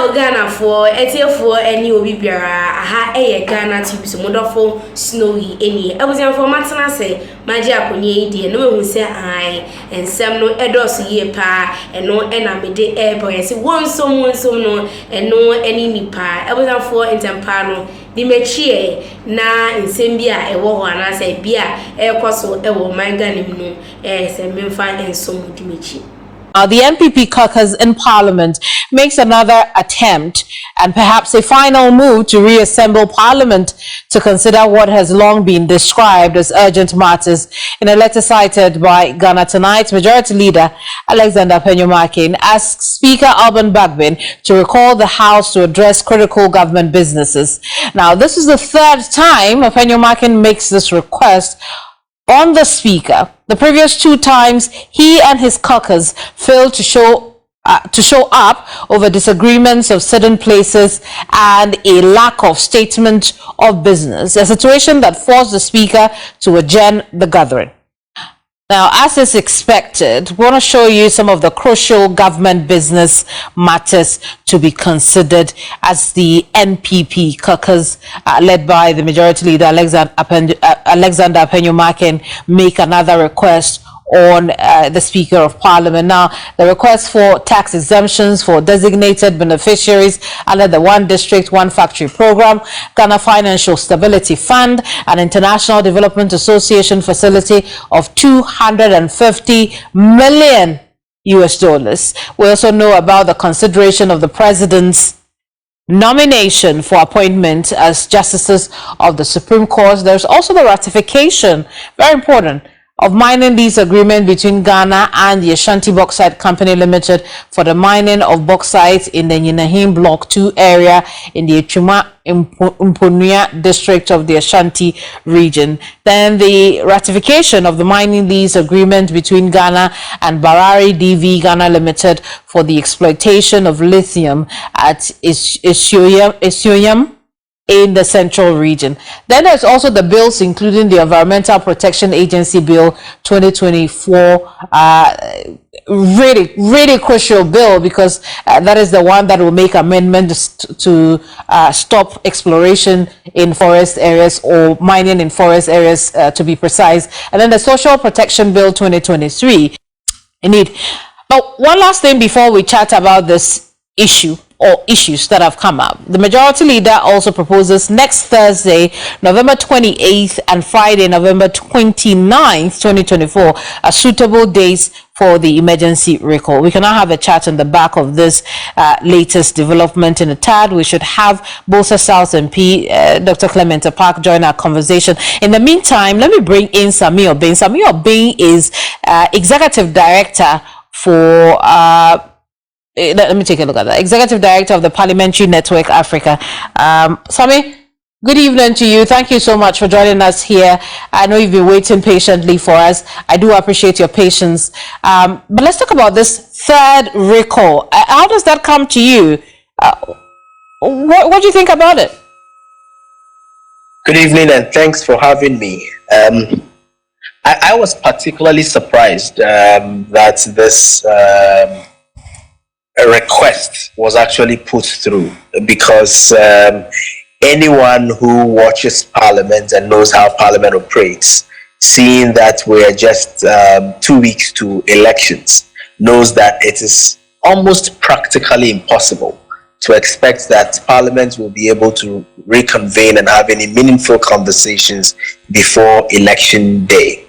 now Ghana for for any obi biara aha Ghanatube so modofo snowy any ebusian for matana say maji akonye die no mehu say an ensem no edos ye pa eno ena mede boy say wonsom no eno eni nipa ebusian for intempa no di mechie na nsem bia ewo ho ana say bia ekoso ewo manga nim no say memfa ensom di mechie. The NPP caucus in Parliament makes another attempt and perhaps a final move to reassemble Parliament to consider what has long been described as urgent matters. In a letter cited by Ghana Tonight's Majority Leader Alexander Penyumakin asks Speaker Alban Bagbin to recall the House to address critical government businesses. Now, this is the third time Penyumakin makes this request on the Speaker. The previous two times, he and his caucus failed to show up over disagreements of certain places and a lack of statement of business, a situation that forced the Speaker to adjourn the gathering. Now, as is expected, we want to show you some of the crucial government business matters to be considered as the NPP caucus, led by the Majority Leader Alexander Penyumakin, make another request on the Speaker of Parliament. Now, the request for tax exemptions for designated beneficiaries under the One District, One Factory program, Ghana Financial Stability Fund, and International Development Association facility of $250 million. We also know about the consideration of the President's nomination for appointment as justices of the Supreme Court. There's also the ratification, very important, of mining lease agreement between Ghana and the Ashanti Bauxite Company Limited for the mining of bauxite in the Yinahim Block 2 area in the Echuma Mponua district of the Ashanti region. Then the ratification of the mining lease agreement between Ghana and Barari DV Ghana Limited for the exploitation of lithium at Isuyam in the central region. Then there's also the bills, including the Environmental Protection Agency Bill 2024, really crucial bill, because that is the one that will make amendments to stop exploration in forest areas, or mining in forest areas, to be precise. And then the Social Protection Bill 2023. Indeed. But one last thing before we chat about this issue or issues that have come up. The Majority Leader also proposes next Thursday, November 28th and Friday, November 29th, 2024, as suitable days for the emergency recall. We can now have a chat on the back of this latest development in a tad. We should have Bosa South MP, Dr. Clement Park, join our conversation. In the meantime, let me bring in Samir Obeng. Samir Obeng is Executive Director for let me take a look at that. Executive Director of the Parliamentary Network Africa. Sami, good evening to you. Thank you so much for joining us here. I know you've been waiting patiently for us. I do appreciate your patience. But let's talk about this third recall. How does that come to you? What do you think about it? Good evening, and thanks for having me. I was particularly surprised that this a request was actually put through, because anyone who watches Parliament and knows how Parliament operates, seeing that we're just 2 weeks to elections, knows that it is almost practically impossible to expect that Parliament will be able to reconvene and have any meaningful conversations before election day.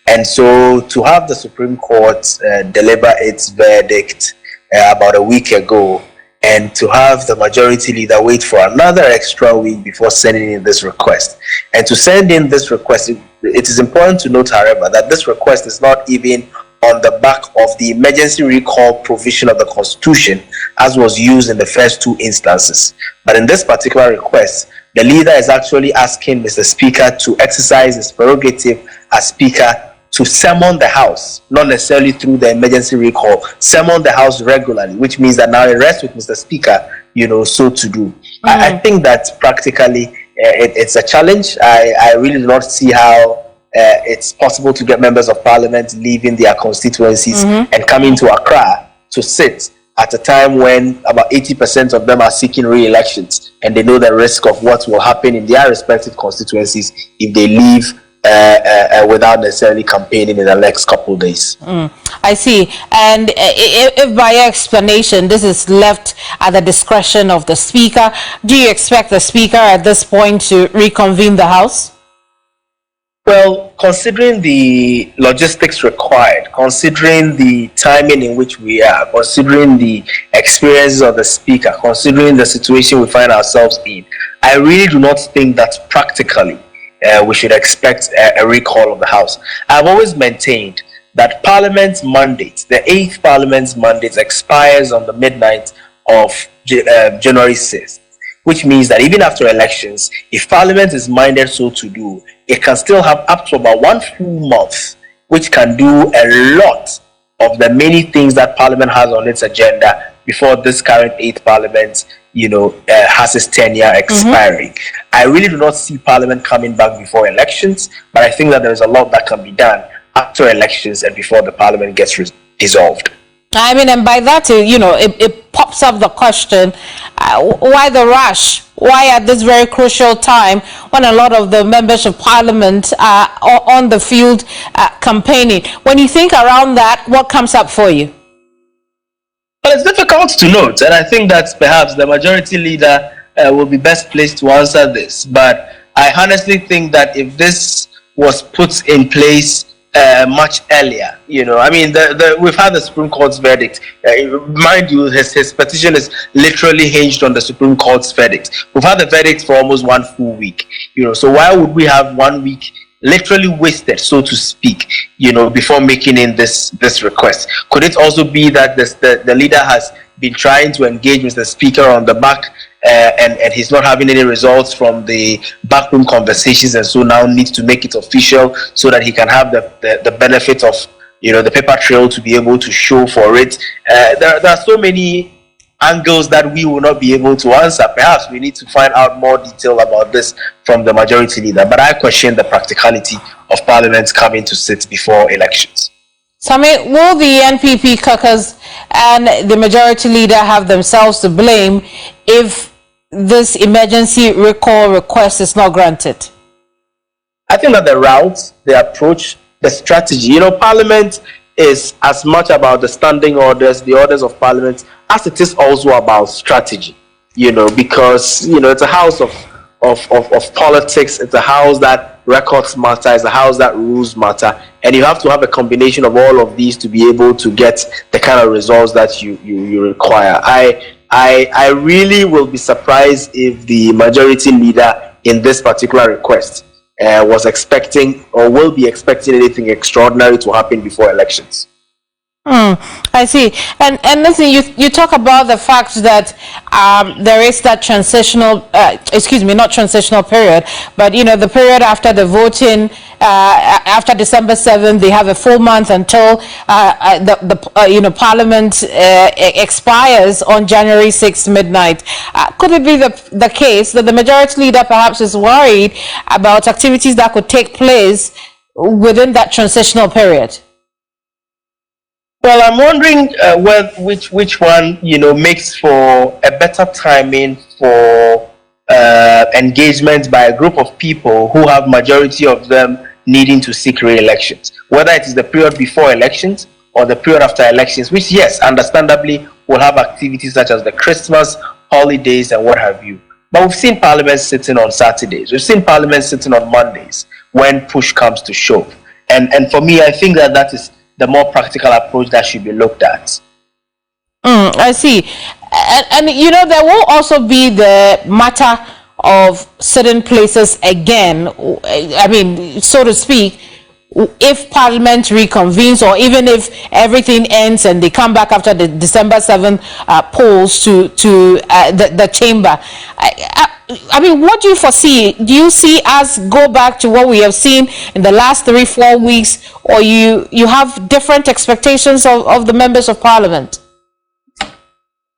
And so to have the Supreme Court deliver its verdict about a week ago, and to have the Majority Leader wait for another extra week before sending in this request. And to send in this request, it is important to note, however, that this request is not even on the back of the emergency recall provision of the Constitution, as was used in the first two instances. But in this particular request, the leader is actually asking Mr. Speaker to exercise his prerogative as Speaker to summon the House, not necessarily through the emergency recall, summon the House regularly, which means that now it rests with Mr. Speaker, so to do. I think that practically it's a challenge. I really do not see how it's possible to get members of Parliament leaving their constituencies and coming to Accra to sit at a time when about 80% of them are seeking re-elections, and they know the risk of what will happen in their respective constituencies if they leave without necessarily campaigning in the next couple of days. I see. And if by your explanation this is left at the discretion of the Speaker, do you expect the Speaker at this point to reconvene the House? Well, considering the logistics required, considering the timing in which we are, considering the experiences of the Speaker, considering the situation we find ourselves in, I really do not think that practically we should expect a recall of the House. I've always maintained that Parliament's mandate, the 8th Parliament's mandate, expires on the midnight of January 6th. Which means that even after elections, if Parliament is minded so to do, it can still have up to about 1 full month, which can do a lot of the many things that Parliament has on its agenda before this current 8th Parliament, has its tenure expiring. I really do not see Parliament coming back before elections, but I think that there is a lot that can be done after elections and before the Parliament gets dissolved. I mean, and by that, it pops up the question, why the rush? Why at this very crucial time when a lot of the members of Parliament are on the field campaigning? When you think around that, what comes up for you? Well, it's difficult to note, and I think that perhaps the majority leader will be best placed to answer this. But I honestly think that if this was put in place much earlier, I mean, we've had the Supreme Court's verdict. Mind you, his petition is literally hinged on the Supreme Court's verdict. We've had the verdict for almost 1 full week, so why would we have 1 week literally wasted, so to speak, before making in this request? Could it also be that the leader has been trying to engage with the Speaker on the back and he's not having any results from the backroom conversations, and so now needs to make it official so that he can have the benefit of the paper trail to be able to show for it? There are so many angles that we will not be able to answer. Perhaps we need to find out more detail about this from the majority leader, but I question the practicality of Parliament coming to sit before elections. Sami, will the NPP caucus and the majority leader have themselves to blame if this emergency recall request is not granted? I think that the route, the approach, the strategy, Parliament is as much about the standing orders, the orders of Parliament, as it is also about strategy, because, it's a house of politics. It's a house that records matter. It's a house that rules matter. And you have to have a combination of all of these to be able to get the kind of results that you require. I really will be surprised if the majority leader in this particular request was expecting or will be expecting anything extraordinary to happen before elections. I see. And listen, you talk about the fact that there is that transitional, not transitional period, but the period after the voting, after December 7th, they have a full month until Parliament expires on January 6th midnight. Could it be the case that the majority leader perhaps is worried about activities that could take place within that transitional period? Well, I'm wondering which one makes for a better timing for engagement by a group of people who have majority of them needing to seek re-elections. Whether it is the period before elections or the period after elections, which, yes, understandably will have activities such as the Christmas holidays and what have you. But we've seen Parliament sitting on Saturdays. We've seen Parliament sitting on Mondays when push comes to shove. And for me, I think that is the more practical approach that should be looked at. I see. And there will also be the matter of certain places again, I mean, so to speak, if Parliament reconvenes, or even if everything ends and they come back after the December 7th polls to the chamber. I mean, what do you foresee? Do you see us go back to what we have seen in the last 3-4 weeks, or you have different expectations of the members of Parliament?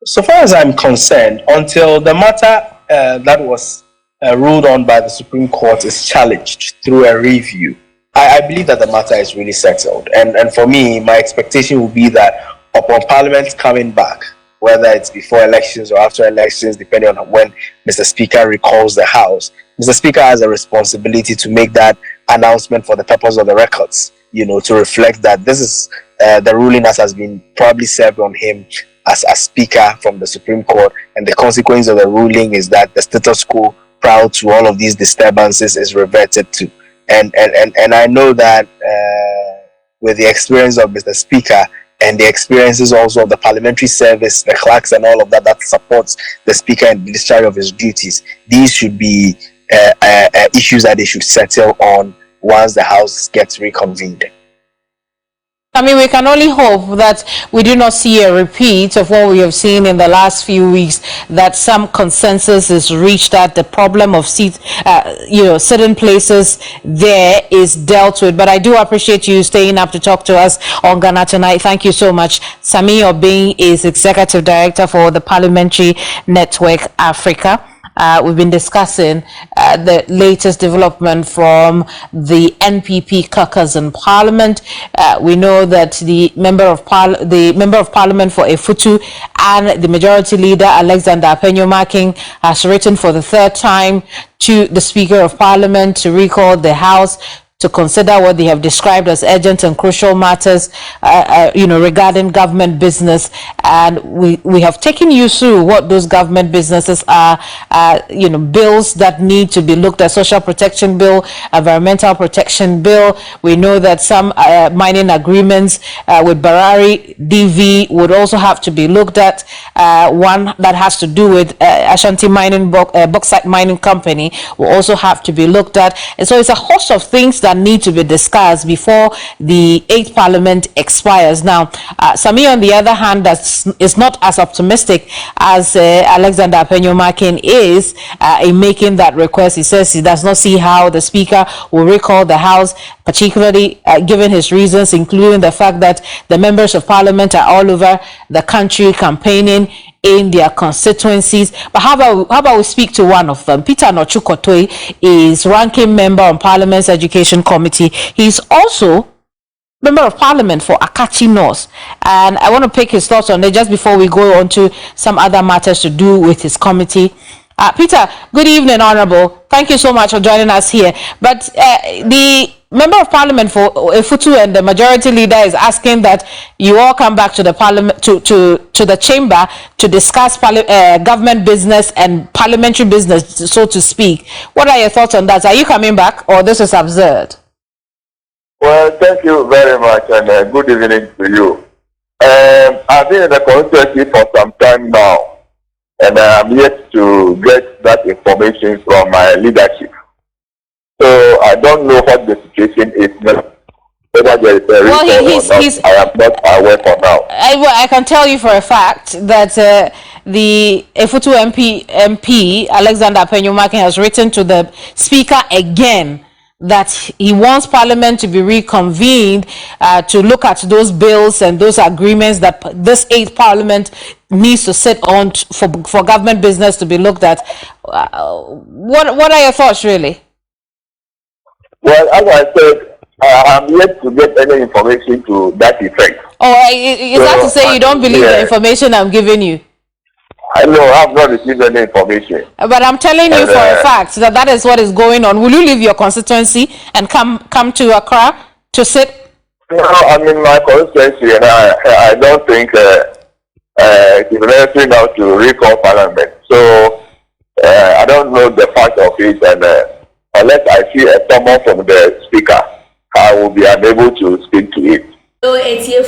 So far as I'm concerned, until the matter that was ruled on by the Supreme Court is challenged through a review, I believe that the matter is really settled. And for me, my expectation will be that upon Parliament coming back, whether it's before elections or after elections, depending on when Mr. Speaker recalls the House. Mr. Speaker has a responsibility to make that announcement for the purpose of the records, to reflect that this is the ruling that has been probably served on him as a Speaker from the Supreme Court, and the consequence of the ruling is that the status quo prior to all of these disturbances is reverted to. And I know that with the experience of Mr. Speaker and the experiences also of the parliamentary service, the clerks and all of that supports the Speaker in the discharge of his duties, these should be issues that they should settle on once the House gets reconvened. I mean, we can only hope that we do not see a repeat of what we have seen in the last few weeks, that some consensus is reached, that the problem of seats, certain places there is dealt with. But I do appreciate you staying up to talk to us on Ghana Tonight. Thank you so much. Sami Obeng is Executive Director for the Parliamentary Network Africa. We've been discussing the latest development from the NPP caucus in Parliament. We know that the member of Parliament for Efutu and the Majority Leader Alexander Apenyo-Markin has written for the third time to the Speaker of Parliament to recall the House to consider what they have described as urgent and crucial matters, regarding government business. And we have taken you through what those government businesses are, bills that need to be looked at: social protection bill, environmental protection bill. We know that some mining agreements with Barari DV would also have to be looked at. One that has to do with Ashanti Mining, Bauxite Mining Company, will also have to be looked at. And so it's a host of things that need to be discussed before the 8th Parliament expires. Now, Sami, on the other hand, is not as optimistic as Alexander Apenyo-Markin is in making that request. He says he does not see how the Speaker will recall the House, particularly given his reasons, including the fact that the members of Parliament are all over the country campaigning in their constituencies. But how about we speak to one of them? Peter Nochukotoi is ranking member on Parliament's Education Committee. He's also member of Parliament for Akachi North, and I want to pick his thoughts on it just before we go on to some other matters to do with his committee. Peter, good evening, Honourable. Thank you so much for joining us here. But the Member of Parliament for Efutu and the Majority Leader is asking that you all come back to the Parliament, to the chamber, to discuss government business and parliamentary business, so to speak. What are your thoughts on that? Are you coming back, or this is absurd? Well, thank you very much, and good evening to you. I've been in the constituency for some time now, and I'm yet to get that information from my leadership. So I don't know what the situation is now. Whether there is a recall or not, I am not aware for now. I can tell you for a fact that the Efutu MP Alexander Apenyo-Markin has written to the Speaker again that he wants Parliament to be reconvened to look at those bills and those agreements that this 8th Parliament needs to sit on for government business to be looked at. What are your thoughts, really? Well, as I said, I'm yet to get any information to that effect. Oh, is that to say you don't believe the information I'm giving you? No, I have not received any information. But I'm telling you for a fact that is what is going on. Will you leave your constituency and come to Accra to sit? No, I'm in my constituency, and I don't think it's necessary now to recall Parliament. So I don't know the fact of it, and unless I see a summons from the Speaker, I will be unable to speak to it. So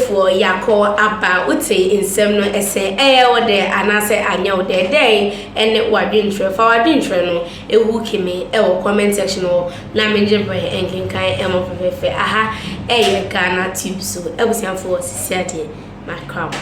for Yako Abba would say in some essay, or there, and I say I know their day, and it was dinner for our dinner. A wookie me, a comment section or Lamingin Bray and Kinkai Emma Fefe. Aha, a Ghanatube, so I was young for society, my crown.